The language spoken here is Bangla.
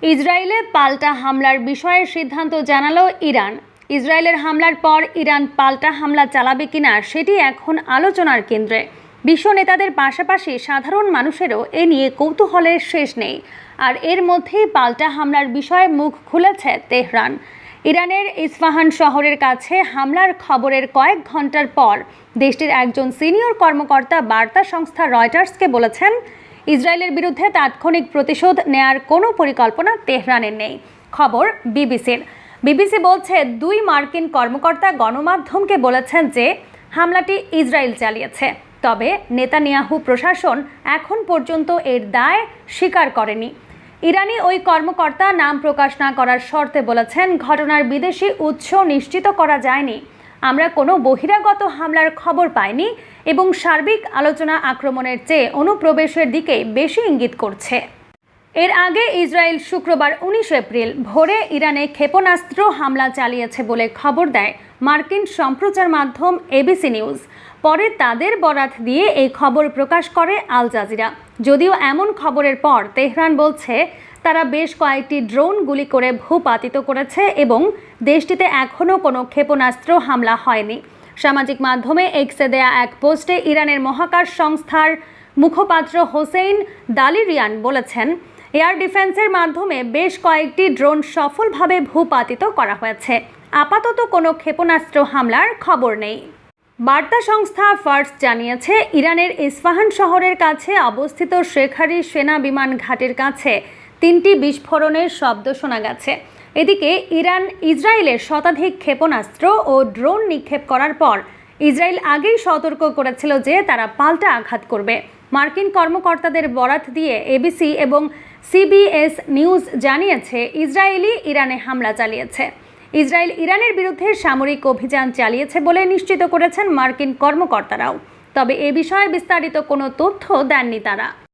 ইসরায়েলে পাল্টা হামলার বিষয়ে সিদ্ধান্ত জানালো ইরান। ইসরায়েলের হামলার পর ইরান পাল্টা হামলা চালাবে কিনা সেটি এখন আলোচনার কেন্দ্রে। বিশ্ব নেতাদের পাশাপাশি সাধারণ মানুষেরও এ নিয়ে কৌতূহলের শেষ নেই। আর এর মধ্যেই পাল্টা হামলার বিষয়ে মুখ খুলেছে তেহরান। ইরানের ইস্পাহান শহরের কাছে হামলার খবরের কয়েক ঘন্টার পর দেশটির একজন সিনিয়র কর্মকর্তা বার্তা সংস্থা রয়টার্সকে বলেছেন, ইসরায়েলের বিরুদ্ধে তাৎক্ষণিক প্রতিশোধ নেয়ার কোনো পরিকল্পনা তেহরানের নেই। খবর বিবিসি বলছে, দুই মার্কিন কর্মকর্তা গণমাধ্যমকে বলেছেন যে হামলাটি ইসরায়েল চালিয়েছে, তবে নেতানিয়াহু প্রশাসন এখন পর্যন্ত এর দায় স্বীকার করেনি। ইরানি ওই কর্মকর্তা নাম প্রকাশ না করার শর্তে বলেছেন, ঘটনার বিদেশি উৎস নিশ্চিত করা যায়নি। আমরা কোনো বহিরাগত হামলার খবর পাইনি এবং সার্বিক আলোচনা আক্রমণের চেয়ে অনুপ্রবেশের দিকে বেশি ইঙ্গিত করছে। এর আগে ইসরায়েল শুক্রবার 19 এপ্রিল ভোরে ইরানে ক্ষেপণাস্ত্র হামলা চালিয়েছে বলে খবর দেয় মার্কিন সম্প্রচার মাধ্যম এবিসি নিউজ। পরে তাদের বরাত দিয়ে এই খবর প্রকাশ করে আল জাজিরা। যদিও এমন খবরের পর তেহরান বলছে তারা বেশ কয়েকটি ড্রোন গুলি করে ভূপাতিত করেছে এবং দেশটিতে এখনও কোনো ক্ষেপণাস্ত্র হামলা হয়নি। সামাজিক মাধ্যমে এক্সে দেয়া এক পোস্টে ইরানের মহাকাশ সংস্থার মুখপাত্র হোসেইন দালিরিয়ান বলেছেন, এয়ার ডিফেন্সের মাধ্যমে বেশ কয়েকটি ড্রোন সফলভাবে ভূপাতিত করা হয়েছে। আপাতত কোনো ক্ষেপণাস্ত্র হামলার খবর নেই। বার্তা সংস্থা ফার্স জানিয়েছে, ইরানের ইস্পাহান শহরের কাছে অবস্থিত শেখারি সেনা বিমান ঘাটের কাছে 3টি বিস্ফোরণের শব্দ শোনা গেছে। এদিকে ইসরায়েলের শতাধিক ক্ষেপণাস্ত্র ও ড্রোন নিক্ষেপ করার পর ইসরায়েল আগেই সতর্ক করেছিল যে তারা পাল্টা আঘাত করবে। মার্কিন কর্মকর্তাদের বরাত দিয়ে এবিসি এবং সিবিএস নিউজ জানিয়েছে, ইসরায়েলই ইরানে হামলা চালিয়েছে। ইসরায়েল ইরানের বিরুদ্ধে সামরিক অভিযান চালিয়েছে বলে নিশ্চিত করেছেন মার্কিন কর্মকর্তারাও। তবে এ বিষয়ে বিস্তারিত কোনো তথ্য দেননি তারা।